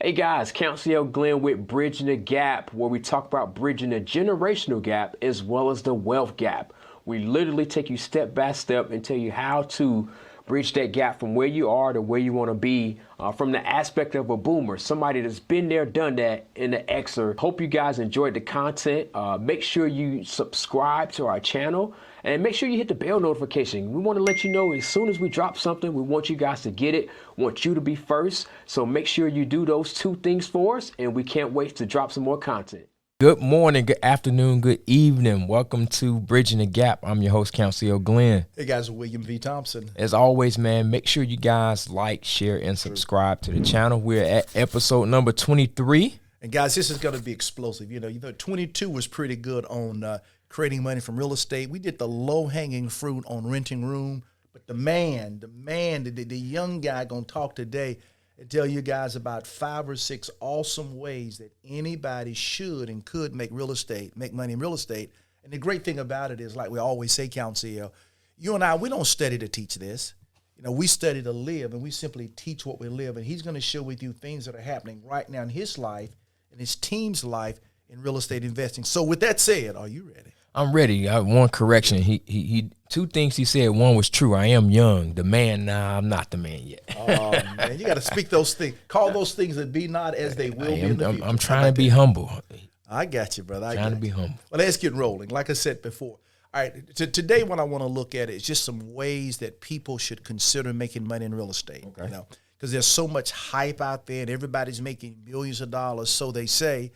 Hey guys, Council Glenn with Bridging the Gap, where we talk about bridging the generational gap as well as the wealth gap. We literally take you step by step and tell you how to bridge that gap from where you are to where you want to be from the aspect of a boomer, somebody that's been there, done that in the Xer. Hope you guys enjoyed the content. Make sure you subscribe to our channel and make sure you hit the bell notification. We want to let you know as soon as we drop something, we want you guys to get it, want you to be first. So make sure you do those two things for us, and we can't wait to drop some more content. Good morning, good afternoon, good evening. Welcome to Bridging the Gap. I'm your host, Council Glenn. Hey guys, William V. Thompson. As always, man, make sure you guys like, share, and subscribe to the channel. We're at episode number 23. And guys, this is going to be explosive. You know, 22 was pretty good on creating money from real estate. We did the low-hanging fruit on renting room. But the young guy going to talk today and tell you guys about 5 or 6 awesome ways that anybody should and could make money in real estate. And the great thing about it is, like we always say, Council, you and I, we don't study to teach this. You know, we study to live, and we simply teach what we live. And he's going to share with you things that are happening right now in his life and his team's life in real estate investing. So with that said, are you ready? I'm ready. One correction. He 2 things he said. One was true. I am young. The man, nah, I'm not the man yet. Oh, man, you got to speak those things. Call those things that be not as they will be in the future. I'm trying to be humble. I got you, brother. Trying to be humble. Well, let's get rolling. Like I said before. All right, today what I want to look at is just some ways that people should consider making money in real estate. Okay. You know, because there's so much hype out there and everybody's making millions of dollars, so they say,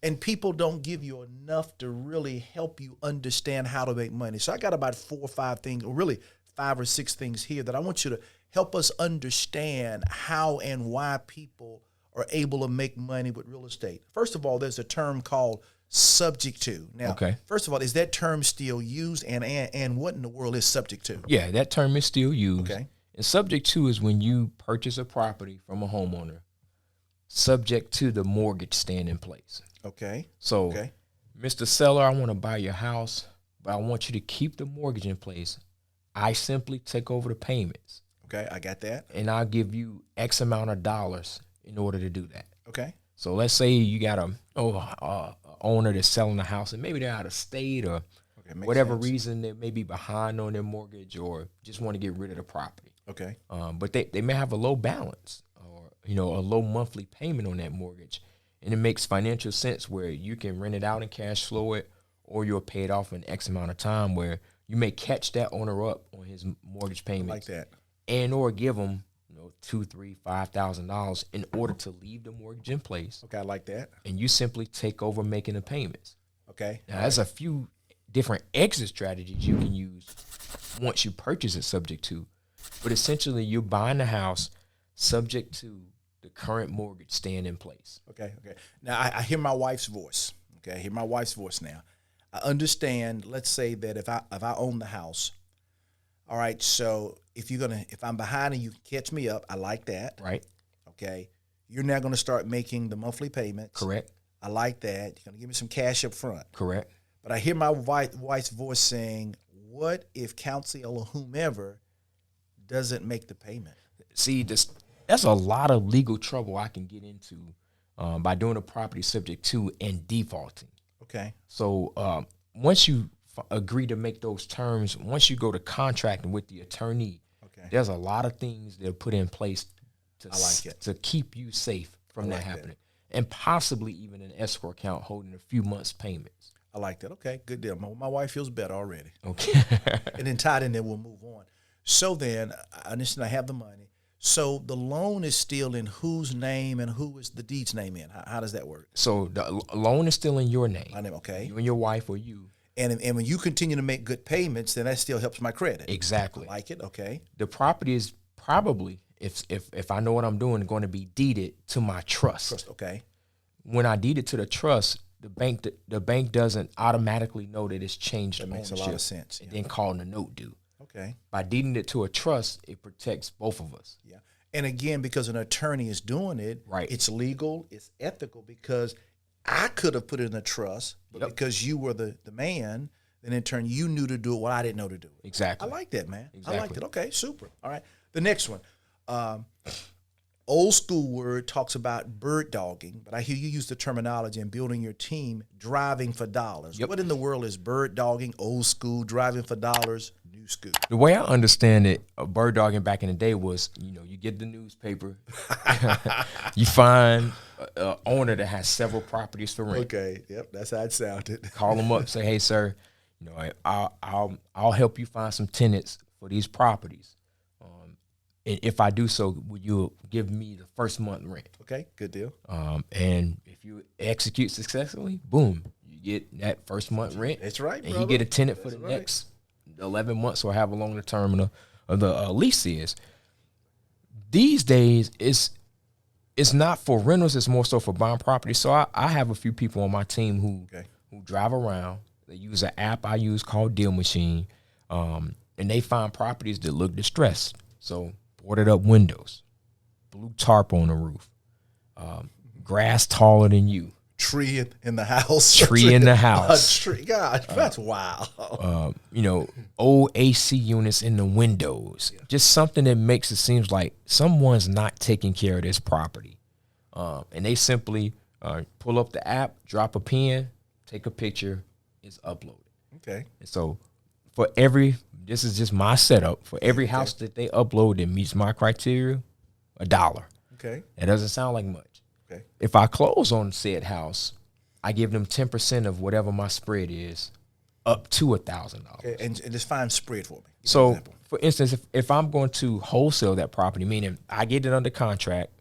and people don't give you enough to really help you understand how to make money. So I got about 4 or 5 things, or really 5 or 6 things here that I want you to help us understand how and why people are able to make money with real estate. First of all, there's a term called subject to. Now, First of all, is that term still used, and what in the world is subject to? Yeah, that term is still used. Okay. And subject to is when you purchase a property from a homeowner, subject to the mortgage staying in place. Okay. So, Mr. Seller, I want to buy your house, but I want you to keep the mortgage in place. I simply take over the payments. Okay, I got that. And I'll give you X amount of dollars in order to do that. Okay. So let's say you got a owner that's selling the house, and maybe they're out of state or whatever reason they may be behind on their mortgage or just want to get rid of the property. Okay. But they may have a low balance or, a low monthly payment on that mortgage. And it makes financial sense where you can rent it out and cash flow it, or you'll pay it off in X amount of time where you may catch that owner up on his mortgage payments. Like that. And or give them $2,000, $3,000, $5,000 in order to leave the mortgage in place. Okay, I like that. And you simply take over making the payments. Okay. Now, there's a few different exit strategies you can use once you purchase it subject to. But essentially, you're buying the house subject to the current mortgage staying in place. Okay. Now, I hear my wife's voice. Okay, I hear my wife's voice now. I understand, let's say that if I own the house, all right, so if I'm behind and you catch me up, I like that. Right. Okay. You're now going to start making the monthly payments. Correct. I like that. You're going to give me some cash up front. Correct. But I hear my wife's voice saying, what if Council or whomever doesn't make the payment? See, that's a lot of legal trouble I can get into by doing a property subject to and defaulting. Okay. So once you agree to make those terms, once you go to contracting with the attorney, there's a lot of things that are put in place to keep you safe from that happening. And possibly even an escrow account holding a few months' payments. I like that. Okay, good deal. My wife feels better already. Okay. And then tied in there, we'll move on. So then, I understand I have the money. So the loan is still in whose name and who is the deed's name in? How does that work? So the loan is still in your name. My name, okay. You and your wife or you. And when you continue to make good payments, then that still helps my credit. Exactly. I like it, okay. The property is probably, if I know what I'm doing, going to be deeded to my trust. Okay. When I deed it to the trust, the bank doesn't automatically know that it's changed ownership. That makes a lot of sense. And then calling the note due. Okay. By deeding it to a trust, it protects both of us. Yeah. And again, because an attorney is doing it, right, it's legal, it's ethical, because I could have put it in a trust, but because you were the man, then in turn you knew to do it what I didn't know to do it. Exactly. I like that, man. Exactly. I like that. Okay, super. All right. The next one. Old school word talks about bird dogging, but I hear you use the terminology in building your team, driving for dollars. Yep. What in the world is bird dogging, old school, driving for dollars, new school? The way I understand it, bird dogging back in the day was, you get the newspaper, you find an owner that has several properties for rent. Okay, yep, that's how it sounded. Call them up, say, hey, sir, I'll help you find some tenants for these properties. And if I do so, would you give me the first month rent? Okay, good deal. And if you execute successfully, boom, you get that first month rent. That's right, and brother. you get a tenant for the next 11 months or however long the term of the lease is. These days, it's not for rentals, it's more so for buying property. So I have a few people on my team who drive around. They use an app I use called Deal Machine, and they find properties that look distressed. So boarded up windows, blue tarp on the roof, grass taller than you. Tree in the house. Tree in the house. A tree. God, that's wild. Old AC units in the windows. Yeah. Just something that makes it seem like someone's not taking care of this property. And they simply pull up the app, drop a pin, take a picture, it's uploaded. Okay. And so this is just my setup. For every house that they upload that meets my criteria, $1. Okay. That doesn't sound like much. Okay. If I close on said house, I give them 10% of whatever my spread is, up to $1,000. Okay. And just find spread for me. So, for instance, if I'm going to wholesale that property, meaning I get it under contract,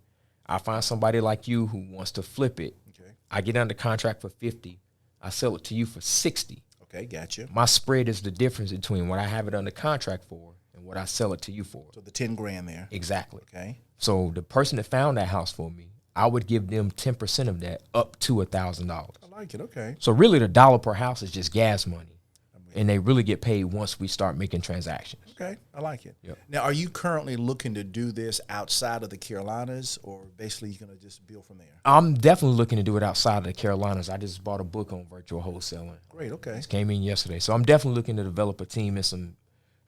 I find somebody like you who wants to flip it. Okay. I get under contract for $50. I sell it to you for $60. Okay, gotcha. My spread is the difference between what I have it under contract for and what I sell it to you for. So the 10 grand there. Exactly. Okay. So the person that found that house for me, I would give them 10% of that, up to $1,000. I like it. Okay. So really the dollar per house is just gas money. And they really get paid once we start making transactions. Okay, I like it. Yep. Now, are you currently looking to do this outside of the Carolinas, or basically you're going to just build from there? I'm definitely looking to do it outside of the Carolinas. I just bought a book on virtual wholesaling. Great, okay. It came in yesterday. So I'm definitely looking to develop a team in some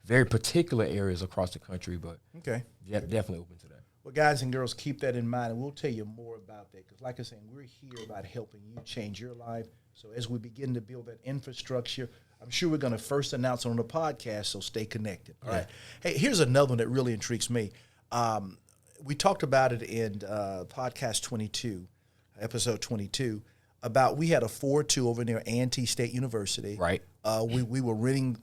very particular areas across the country, but definitely open to that. Well, guys and girls, keep that in mind, and we'll tell you more about that. Because like I said, we're here about helping you change your life. So as we begin to build that infrastructure, I'm sure we're going to first announce it on the podcast, so stay connected. All right. Hey, here's another one that really intrigues me. We talked about it in podcast 22, episode 22, about we had a 4-2 over near A&T State University. Right. We were renting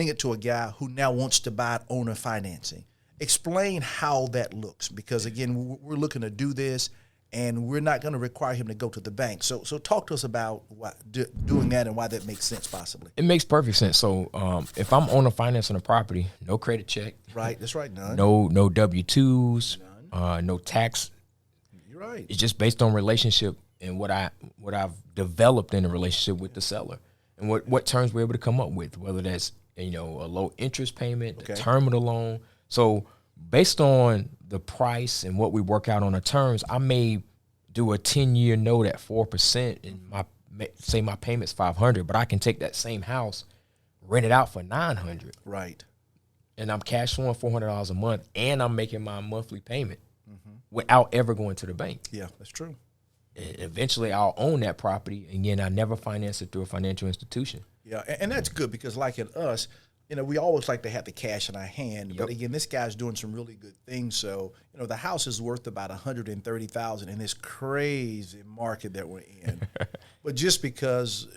it to a guy who now wants to buy it owner financing. Explain how that looks, because, again, we're looking to do this, and we're not going to require him to go to the bank. So talk to us about doing that and why that makes sense possibly. It makes perfect sense. So if I'm owner financing a property, no credit check. Right, that's right, none. No W-2s, no tax. You're right. It's just based on relationship and what I've developed in a relationship with the seller and what terms we're able to come up with, whether that's a low interest payment, the term of the loan. So based on the price and what we work out on the terms, I may do a 10-year note at 4%, and my payment's $500, but I can take that same house, rent it out for $900. Right. And I'm cash flowing $400 a month, and I'm making my monthly payment without ever going to the bank. Yeah, that's true. And eventually, I'll own that property. Again, I never finance it through a financial institution. Yeah, and that's good because, like in us, we always like to have the cash in our hand. But again, this guy's doing some really good things. So, the house is worth about $130,000 in this crazy market that we're in. But just because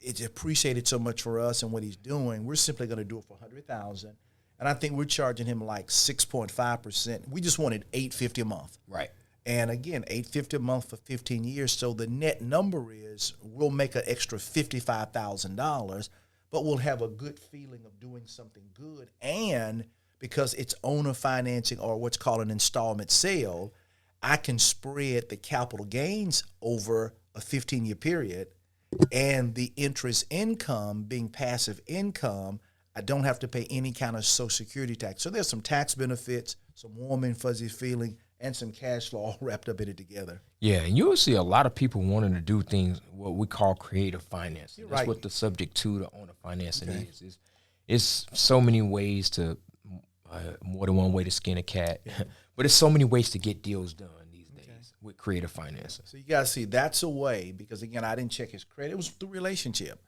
it's appreciated so much for us and what he's doing, we're simply going to do it for $100,000. And I think we're charging him like 6.5%. We just wanted $850 a month. Right. And again, $850 a month for 15 years. So the net number is we'll make an extra $55,000. But we'll have a good feeling of doing something good. And because it's owner financing or what's called an installment sale, I can spread the capital gains over a 15-year period. And the interest income being passive income, I don't have to pay any kind of Social Security tax. So there's some tax benefits, some warm and fuzzy feeling, and some cash flow all wrapped up in it together. Yeah, and you'll see a lot of people wanting to do things, what we call creative financing. That's right. What the subject to the owner financing is. It's so many ways to More than one way to skin a cat. But there's so many ways to get deals done these days with creative financing. So you got to see that's a way, because again, I didn't check his credit. It was the relationship.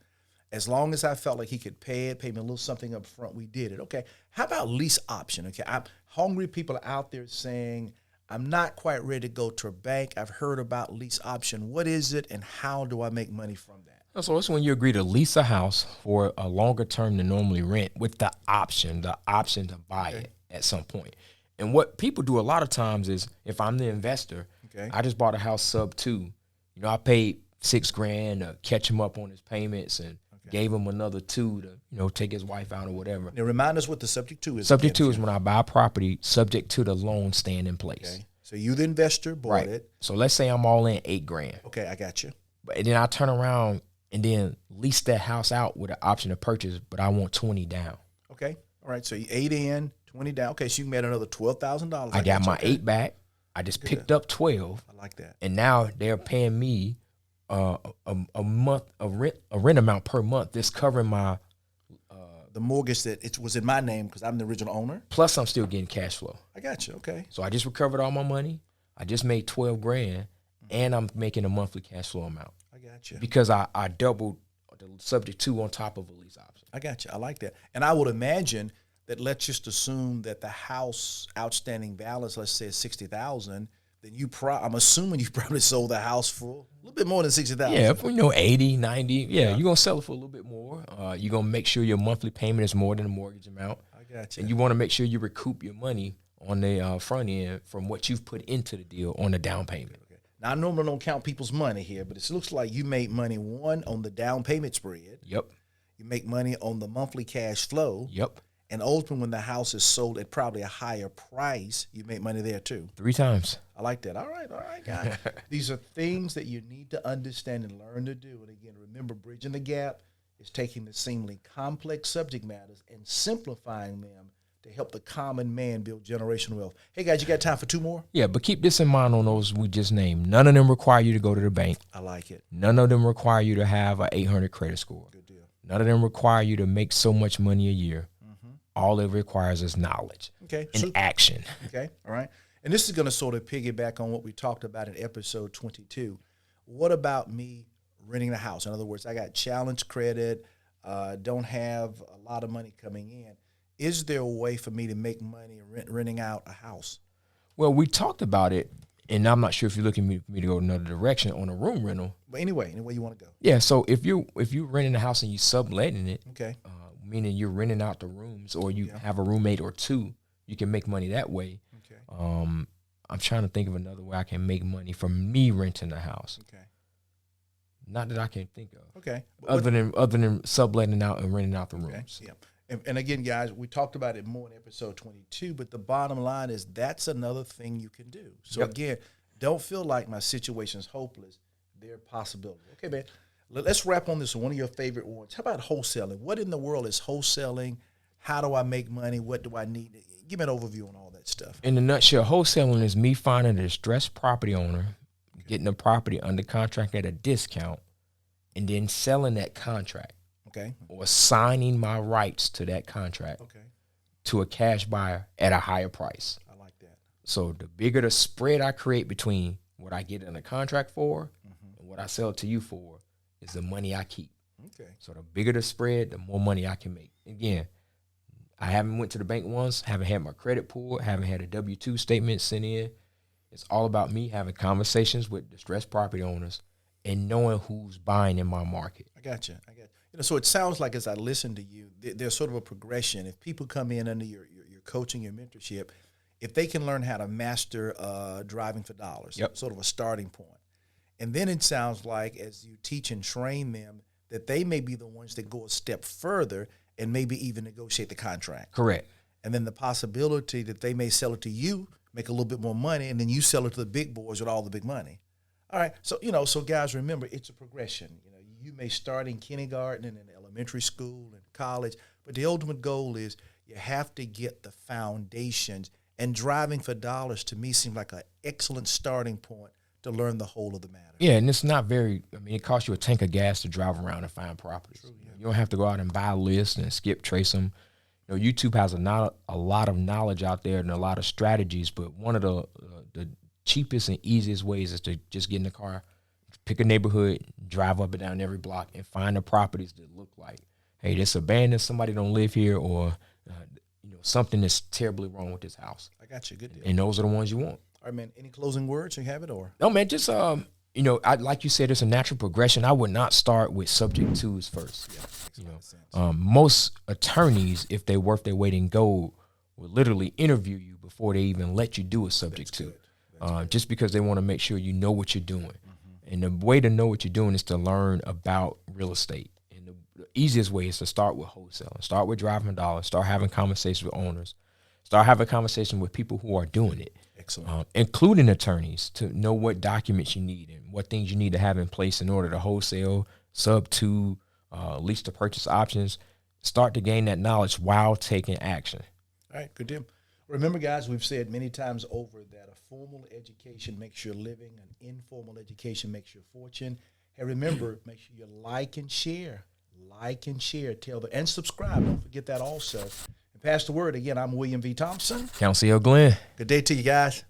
As long as I felt like he could pay me a little something up front, we did it. Okay. How about lease option? Okay. I'm hungry people are out there saying, I'm not quite ready to go to a bank. I've heard about lease option. What is it, and how do I make money from that? So it's when you agree to lease a house for a longer term than normally rent with the option to buy it at some point. And what people do a lot of times is, if I'm the investor, I just bought a house sub 2. I paid $6,000 to catch him up on his payments and gave him another 2 to, take his wife out or whatever. Now remind us what the subject to is. Subject to is when I buy a property subject to the loan staying in place. Okay. So you, the investor, bought it. So let's say I'm all in $8,000. Okay, I got you. And then I turn around and then lease that house out with an option to purchase, but I want 20 down. Okay. All right. So you 8 in, 20 down. Okay. So you made another $12,000. I got my 8 back. I just picked up 12. I like that. And now they're paying me a rent amount per month that's covering my the mortgage that it was in my name because I'm the original owner. Plus I'm still getting cash flow. I got you. Okay. So I just recovered all my money. I just made $12,000 and I'm making a monthly cash flow amount. I got you. Because I doubled the subject to on top of a lease option. I got you. I like that. And I would imagine that, let's just assume that the house outstanding balance, let's say, is $60,000. Then I'm assuming you probably sold the house for a little bit more than $60,000. Yeah, 80, 90. Yeah, you're going to sell it for a little bit more. You're going to make sure your monthly payment is more than the mortgage amount. I got you. And you want to make sure you recoup your money on the front end from what you've put into the deal on the down payment. Okay. Now, I normally don't count people's money here, but it looks like you made money, one, on the down payment spread. Yep. You make money on the monthly cash flow. Yep. And ultimately, when the house is sold at probably a higher price, you make money there too. 3 times. I like that. All right, guys. These are things that you need to understand and learn to do. And again, remember, bridging the gap is taking the seemingly complex subject matters and simplifying them to help the common man build generational wealth. Hey, guys, you got time for 2 more? Yeah, but keep this in mind on those we just named. None of them require you to go to the bank. I like it. None of them require you to have an 800 credit score. Good deal. None of them require you to make so much money a year. All it requires is knowledge and action. Okay, all right. And this is going to sort of piggyback on what we talked about in episode 22. What about me renting a house? In other words, I got challenged credit, don't have a lot of money coming in. Is there a way for me to make money renting out a house? Well, we talked about it, and I'm not sure if you're looking for me to go another direction on a room rental. But anyway you want to go. Yeah, so if you're renting a house and you subletting it, okay, meaning you're renting out the rooms, or you have a roommate or 2, you can make money that way. Okay. I'm trying to think of another way I can make money from me renting a house. Okay. Not that I can think of. Okay. Other than subletting out and renting out the rooms. Yeah. And again, guys, we talked about it more in episode 22, but the bottom line is that's another thing you can do. So again, don't feel like my situation is hopeless. There are possibilities. Okay, man. Let's wrap on this one of your favorite ones. How about wholesaling? What in the world is wholesaling? How do I make money? What do I need? Give me an overview on all that stuff. In a nutshell, wholesaling is me finding a distressed property owner, getting the property under contract at a discount, and then selling that contract. Okay. Or signing my rights to that contract to a cash buyer at a higher price. I like that. So the bigger the spread I create between what I get in a contract for and what I sell it to you for is the money I keep. Okay. So the bigger the spread, the more money I can make. Again, I haven't went to the bank once, haven't had my credit pulled, haven't had a W-2 statement sent in. It's all about me having conversations with distressed property owners and knowing who's buying in my market. I got you. So it sounds like, as I listen to you, there's sort of a progression. If people come in under your coaching, your mentorship, if they can learn how to master driving for dollars, sort of a starting point. And then it sounds like, as you teach and train them, that they may be the ones that go a step further and maybe even negotiate the contract. Correct. And then the possibility that they may sell it to you, make a little bit more money, and then you sell it to the big boys with all the big money. All right. So, so guys, remember, it's a progression. You may start in kindergarten and in elementary school and college, but the ultimate goal is you have to get the foundations. And driving for dollars, to me, seems like an excellent starting point to learn the whole of the matter. Yeah, and it's not it costs you a tank of gas to drive around and find properties. True, yeah. You don't have to go out and buy a list and skip trace them. You know, YouTube has a lot of knowledge out there and a lot of strategies, but one of the cheapest and easiest ways is to just get in the car, pick a neighborhood, drive up and down every block, and find the properties that look like, hey, this abandoned, somebody don't live here, or you know, something is terribly wrong with this house. I got you. Good deal. And those are the ones you want. All right, man. Any closing words? You have it, or no, man? Just you know, like you said, it's a natural progression. I would not start with subject twos first. Yeah, you know, most attorneys, if they're worth their weight in gold, will literally interview you before they even let you do a subject two, just because they want to make sure you know what you're doing. And the way to know what you're doing is to learn about real estate. And the easiest way is to start with wholesale. Start with driving dollars. Start having conversations with owners. Start having conversations with people who are doing it. Excellent. Including attorneys, to know what documents you need and what things you need to have in place in order to wholesale, sub to, lease to purchase options. Start to gain that knowledge while taking action. All right, good deal. Remember, guys, we've said many times over that a formal education makes your living, an informal education makes your fortune. And remember, make sure you like and share. Like and share. And subscribe. Don't forget that also. And pass the word. Again, I'm William V. Thompson. Council Glenn. Good day to you guys.